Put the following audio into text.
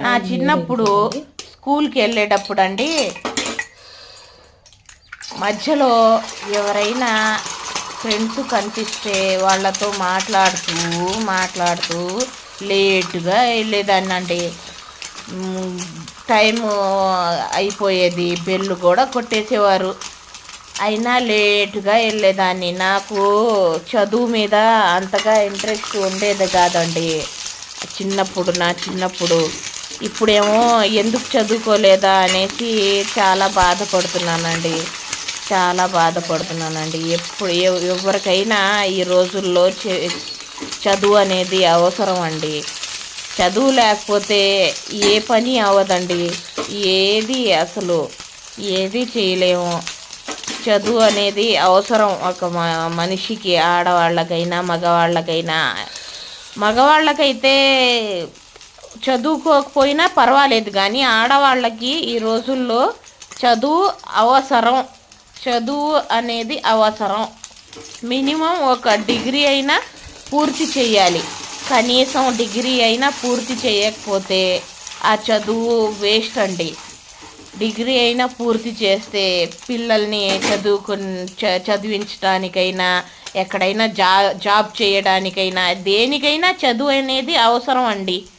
నా చిన్నప్పుడు స్కూల్కి వెళ్ళేటప్పుడు అండి, మధ్యలో ఎవరైనా ఫ్రెండ్స్ కనిపిస్తే వాళ్ళతో మాట్లాడుతూ లేటుగా వెళ్ళేదాన్ని అండి. టైం అయిపోయేది, బెల్లు కూడా కొట్టేసేవారు, అయినా లేటుగా వెళ్ళేదాన్ని. నాకు చదువు మీద అంతగా ఇంట్రెస్ట్ ఉండేది కాదండి నా చిన్నప్పుడు. ఇప్పుడేమో ఎందుకు చదువుకోలేదా అనేసి చాలా బాధపడుతున్నానండి. ఎవరికైనా ఈ రోజుల్లో చదువు అనేది అవసరం అండి. చదువు లేకపోతే ఏ పని అవ్వదండి, ఏది చేయలేము. చదువు అనేది అవసరం ఒక మనిషికి, ఆడవాళ్ళకైనా మగవాళ్ళకైనా. మగవాళ్ళకైతే చదువుకోకపోయినా పర్వాలేదు, కానీ ఆడవాళ్ళకి ఈ రోజుల్లో చదువు అనేది అవసరం. మినిమం ఒక డిగ్రీ అయినా పూర్తి చేయాలి. కనీసం డిగ్రీ అయినా పూర్తి చేయకపోతే ఆ చదువు వేస్ట్ అండి. డిగ్రీ అయినా పూర్తి చేస్తే పిల్లల్ని చదివించడానికైనా, ఎక్కడైనా జాబ్ చేయడానికైనా, దేనికైనా చదువు అనేది అవసరం అండి.